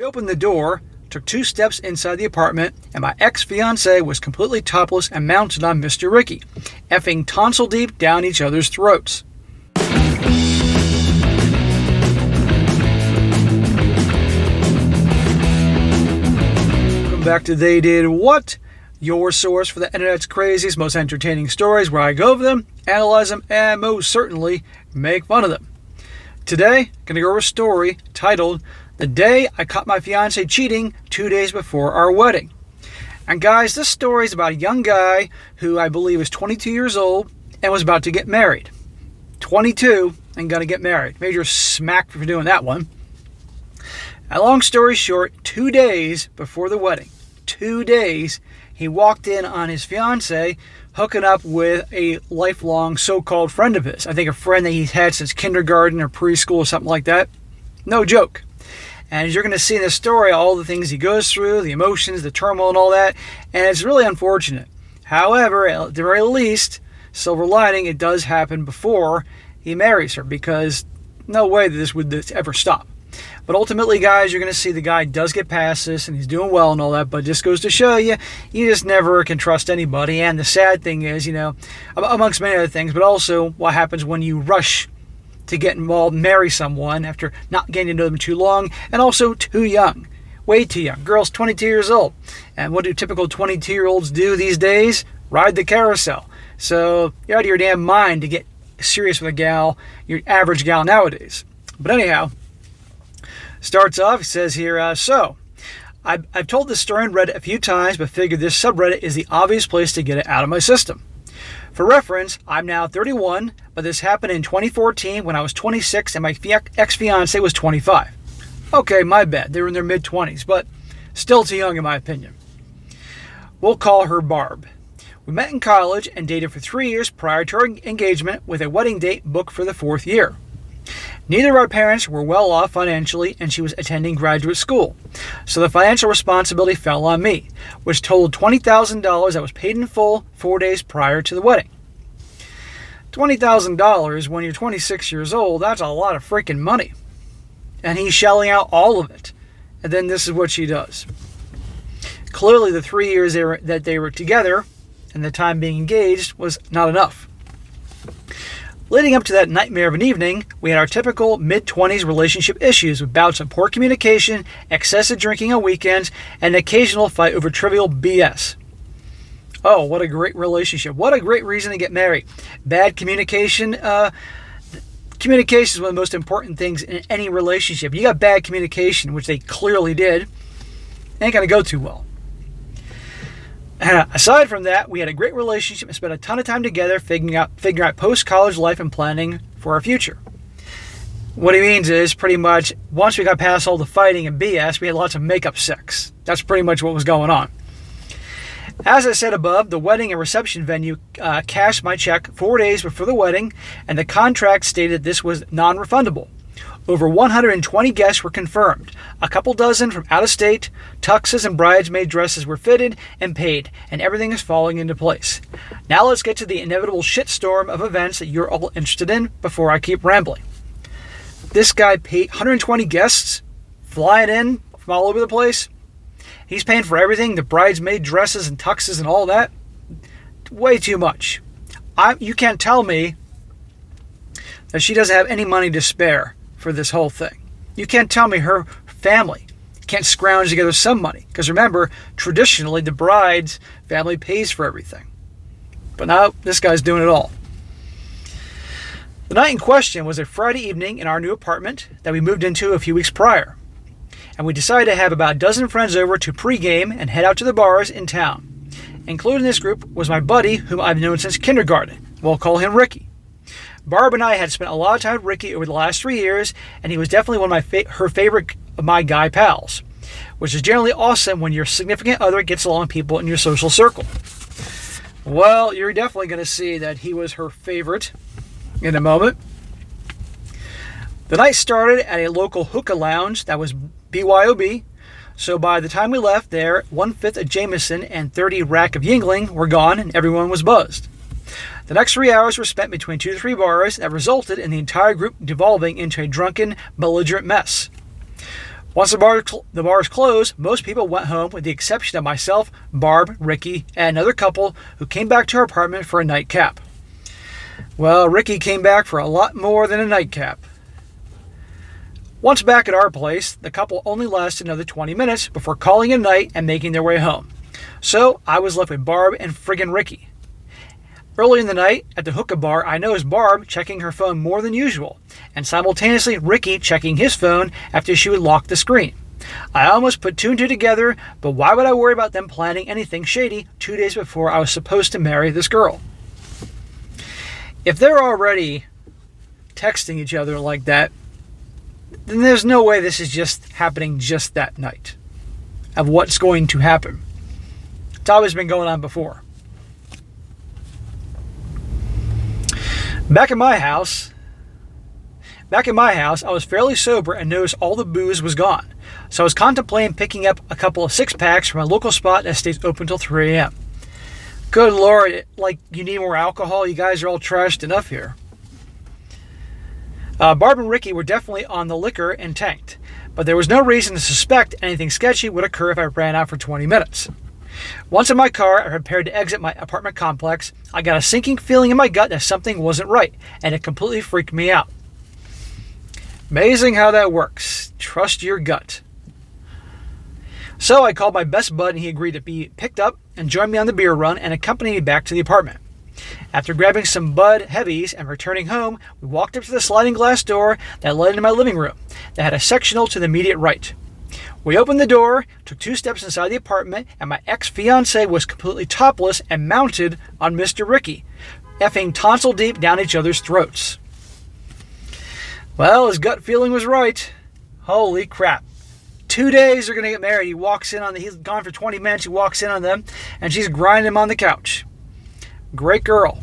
I opened the door, took 2 steps inside the apartment, and my ex-fiancée was completely topless and mounted on Mr. Ricky, effing tonsil deep down each other's throats. Welcome back to They Did What? Your source for the internet's craziest, most entertaining stories, where I go over them, analyze them, and most certainly make fun of them. Today, I'm going to go over a story titled, "The Day I Caught My Fiancé Cheating 2 Days Before Our Wedding." And guys, this story is about a young guy who I believe is 22 years old and was about to get married. 22 and going to get married. Major smack for doing that one. And long story short, 2 days before the wedding, 2 days, he walked in on his fiancée hooking up with a lifelong so-called friend of his. I think a friend that he's had since kindergarten or preschool or something like that. No joke. And as you're going to see in this story, all the things he goes through, the emotions, the turmoil and all that, and it's really unfortunate. However, at the very least, silver lining, it does happen before he marries her, because no way that this would ever stop. But ultimately, guys, you're going to see the guy does get past this, and he's doing well and all that, but it just goes to show you, you just never can trust anybody. And the sad thing is, amongst many other things, but also what happens when you rush to get involved and marry someone after not getting to know them too long, and also too young. Way too young. Girl's 22 years old. And what do typical 22-year-olds do these days? Ride the carousel. So you're out of your damn mind to get serious with a gal, your average gal nowadays. But anyhow, starts off, it says here, I've told this story on Reddit a few times, but figured this subreddit is the obvious place to get it out of my system. For reference, I'm now 31, but this happened in 2014 when I was 26 and my ex-fiancée was 25. Okay, my bad. They were in their mid-20s, but still too young in my opinion. We'll call her Barb. We met in college and dated for 3 years prior to our engagement, with a wedding date booked for the 4th year. Neither of our parents were well off financially, and she was attending graduate school, so the financial responsibility fell on me, which totaled $20,000 that was paid in full 4 days prior to the wedding. $20,000 when you're 26 years old, that's a lot of freaking money. And he's shelling out all of it. And then this is what she does. Clearly the 3 years that they were together and the time being engaged was not enough. Leading up to that nightmare of an evening, we had our typical mid-20s relationship issues with bouts of poor communication, excessive drinking on weekends, and an occasional fight over trivial BS. Oh, what a great relationship. What a great reason to get married. Bad communication. Communication is one of the most important things in any relationship. You got bad communication, which they clearly did, ain't going to go too well. Aside from that, we had a great relationship and spent a ton of time together figuring out post-college life and planning for our future. What he means is, pretty much, once we got past all the fighting and BS, we had lots of makeup sex. That's pretty much what was going on. As I said above, the wedding and reception venue cashed my check 4 days before the wedding, and the contract stated this was non-refundable. Over 120 guests were confirmed. A couple dozen from out of state. Tuxes and bridesmaid dresses were fitted and paid, and everything is falling into place. Now let's get to the inevitable shitstorm of events that you're all interested in before I keep rambling. This guy paid 120 guests, flying in from all over the place. He's paying for everything, the bridesmaid dresses and tuxes and all that. Way too much. You can't tell me that she doesn't have any money to spare for this whole thing. You can't tell me her family can't scrounge together some money. Because remember, traditionally the bride's family pays for everything. But now this guy's doing it all. The night in question was a Friday evening in our new apartment that we moved into a few weeks prior. And we decided to have about a dozen friends over to pregame and head out to the bars in town. Included in this group was my buddy, whom I've known since kindergarten. We'll call him Ricky. Barb and I had spent a lot of time with Ricky over the last 3 years, and he was definitely one of her favorite of my guy pals, which is generally awesome when your significant other gets along with people in your social circle. Well, you're definitely going to see that he was her favorite in a moment. The night started at a local hookah lounge that was BYOB, so by the time we left there, 1/5 of Jameson and 30 rack of Yingling were gone and everyone was buzzed. The next 3 hours were spent between 2 to 3 bars that resulted in the entire group devolving into a drunken, belligerent mess. Once the bars closed, most people went home with the exception of myself, Barb, Ricky, and another couple who came back to our apartment for a nightcap. Well, Ricky came back for a lot more than a nightcap. Once back at our place, the couple only lasted another 20 minutes before calling it a night and making their way home. So I was left with Barb and friggin' Ricky. Early in the night, at the hookah bar, I noticed Barb checking her phone more than usual, and simultaneously Ricky checking his phone after she would lock the screen. I almost put two and two together, but why would I worry about them planning anything shady 2 days before I was supposed to marry this girl? If they're already texting each other like that, then there's no way this is just happening just that night of what's going to happen. It's always been going on before. Back in my house, I was fairly sober and noticed all the booze was gone. So I was contemplating picking up a couple of six-packs from a local spot that stays open till 3 a.m. Good Lord, like you need more alcohol? You guys are all trashed enough here. Barb and Ricky were definitely on the liquor and tanked, but there was no reason to suspect anything sketchy would occur if I ran out for 20 minutes. Once in my car, I prepared to exit my apartment complex. I got a sinking feeling in my gut that something wasn't right, and it completely freaked me out. Amazing how that works. Trust your gut. So I called my best bud, and he agreed to be picked up and join me on the beer run and accompany me back to the apartment. After grabbing some Bud Heavies and returning home, we walked up to the sliding glass door that led into my living room that had a sectional to the immediate right. We opened the door, took 2 steps inside the apartment, and my ex-fiancée was completely topless and mounted on Mr. Ricky, effing tonsil deep down each other's throats. Well, his gut feeling was right. Holy crap. 2 days they're going to get married. He's gone for 20 minutes, he walks in on them, and she's grinding him on the couch. Great girl.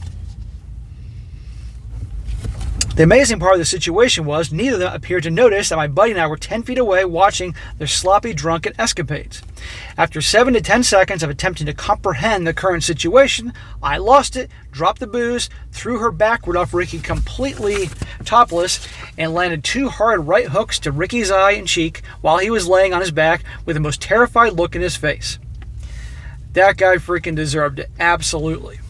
The amazing part of the situation was neither of them appeared to notice that my buddy and I were 10 feet away watching their sloppy drunken escapades. After 7 to 10 seconds of attempting to comprehend the current situation, I lost it, dropped the booze, threw her backward off Ricky completely topless, and landed 2 hard right hooks to Ricky's eye and cheek while he was laying on his back with the most terrified look in his face. That guy freaking deserved it. Absolutely.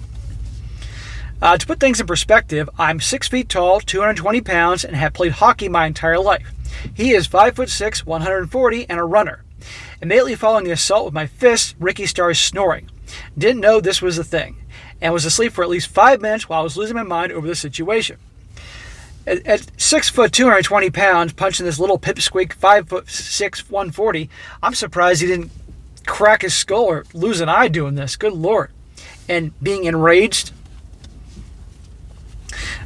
To put things in perspective, I'm 6 feet tall, 220 pounds, and have played hockey my entire life. He is 5'6", 140, and a runner. Immediately following the assault with my fist, Ricky started snoring. Didn't know this was a thing, and was asleep for at least 5 minutes while I was losing my mind over the situation. At 6 foot, 220 pounds, punching this little pipsqueak 5'6", 140, I'm surprised he didn't crack his skull or lose an eye doing this. Good Lord. And being enraged.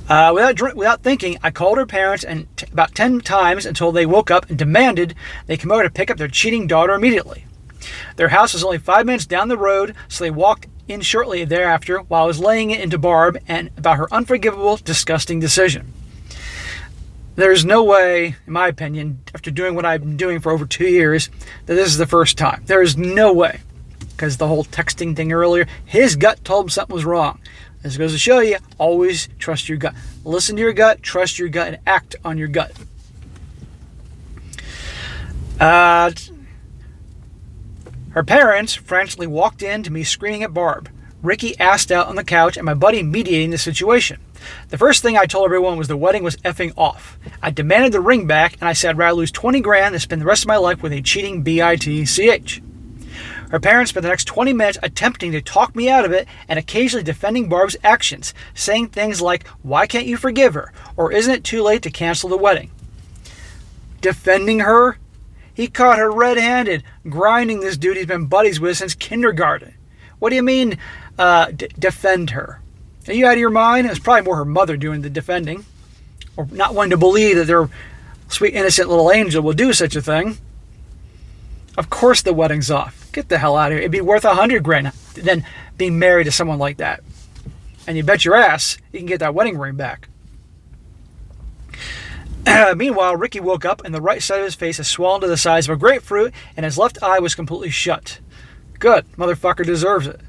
Without thinking, I called her parents about 10 times until they woke up and demanded they come over to pick up their cheating daughter immediately. Their house was only 5 minutes down the road, so they walked in shortly thereafter while I was laying it into Barb and about her unforgivable, disgusting decision. There's no way, in my opinion, after doing what I've been doing for over 2 years, that this is the first time. There is no way. Because the whole texting thing earlier, his gut told him something was wrong. This goes to show you, always trust your gut. Listen to your gut, trust your gut, and act on your gut. Her parents frantically walked in to me screaming at Barb. Ricky asked out on the couch and my buddy mediating the situation. The first thing I told everyone was the wedding was effing off. I demanded the ring back and I said I'd rather lose 20 grand than spend the rest of my life with a cheating bitch. Her parents spent the next 20 minutes attempting to talk me out of it and occasionally defending Barb's actions, saying things like, "Why can't you forgive her?" or "Isn't it too late to cancel the wedding?" Defending her? He caught her red-handed, grinding this dude he's been buddies with since kindergarten. What do you mean, defend her? Are you out of your mind? It was probably more her mother doing the defending, or not wanting to believe that their sweet, innocent little angel will do such a thing. Of course the wedding's off. Get the hell out of here. It'd be worth 100 grand than being married to someone like that. And you bet your ass you can get that wedding ring back. Meanwhile, Ricky woke up and the right side of his face had swollen to the size of a grapefruit and his left eye was completely shut. Good. Motherfucker deserves it.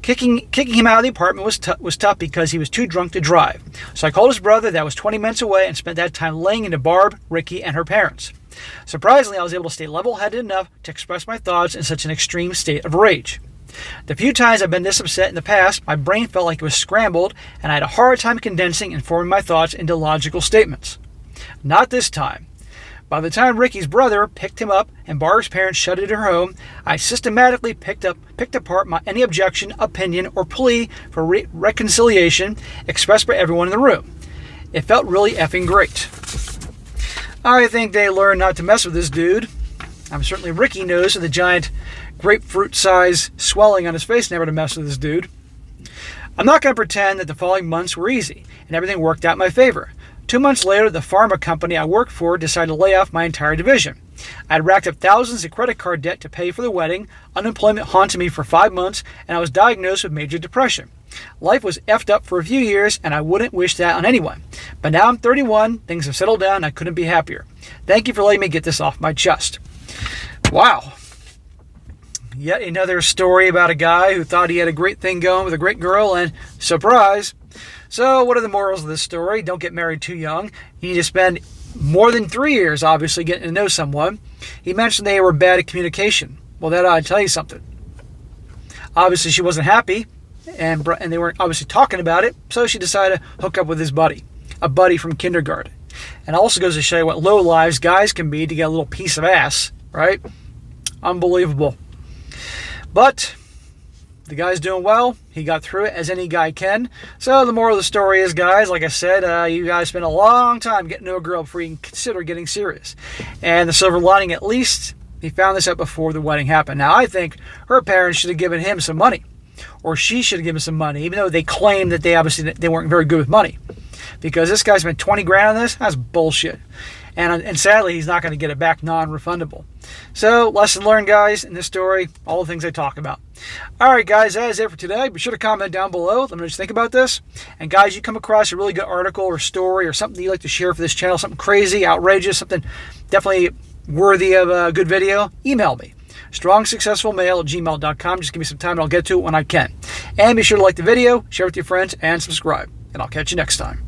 Kicking him out of the apartment was tough because he was too drunk to drive. So I called his brother that was 20 minutes away and spent that time laying into Barb, Ricky, and her parents. Surprisingly, I was able to stay level-headed enough to express my thoughts in such an extreme state of rage. The few times I've been this upset in the past, my brain felt like it was scrambled, and I had a hard time condensing and forming my thoughts into logical statements. Not this time. By the time Ricky's brother picked him up and Barb's parents shut it in her home, I systematically picked apart any objection, opinion, or plea for reconciliation expressed by everyone in the room. It felt really effing great. I think they learned not to mess with this dude. Certainly Ricky knows with the giant grapefruit-size swelling on his face never to mess with this dude. I'm not going to pretend that the following months were easy and everything worked out in my favor. 2 months later, the pharma company I worked for decided to lay off my entire division. I had racked up thousands of credit card debt to pay for the wedding, unemployment haunted me for 5 months, and I was diagnosed with major depression. Life was effed up for a few years, and I wouldn't wish that on anyone. But now I'm 31, things have settled down, and I couldn't be happier. Thank you for letting me get this off my chest. Wow. Yet another story about a guy who thought he had a great thing going with a great girl, and surprise. So what are the morals of this story? Don't get married too young. You need to spend more than 3 years, obviously, getting to know someone. He mentioned they were bad at communication. Well, that ought to tell you something. Obviously, she wasn't happy, and they weren't obviously talking about it, so she decided to hook up with his buddy, a buddy from kindergarten. And it also goes to show you what low lives guys can be to get a little piece of ass, right? Unbelievable. But the guy's doing well. He got through it as any guy can. So the moral of the story is, guys, like I said, you guys spend a long time getting to know a girl before you can consider getting serious. And the silver lining, at least, he found this out before the wedding happened. Now, I think her parents should have given him some money. Or she should have given him some money, even though they claim that they weren't very good with money. Because this guy spent 20 grand on this, that's bullshit. And sadly, he's not going to get it back non-refundable. So, lesson learned, guys, in this story, all the things I talk about. All right, guys, that is it for today. Be sure to comment down below. Let me know what you think about this. And, guys, you come across a really good article or story or something you'd like to share for this channel, something crazy, outrageous, something definitely worthy of a good video, email me. strongsuccessfulmale@gmail.com. Just give me some time and I'll get to it when I can. And be sure to like the video, share it with your friends, and subscribe. And I'll catch you next time.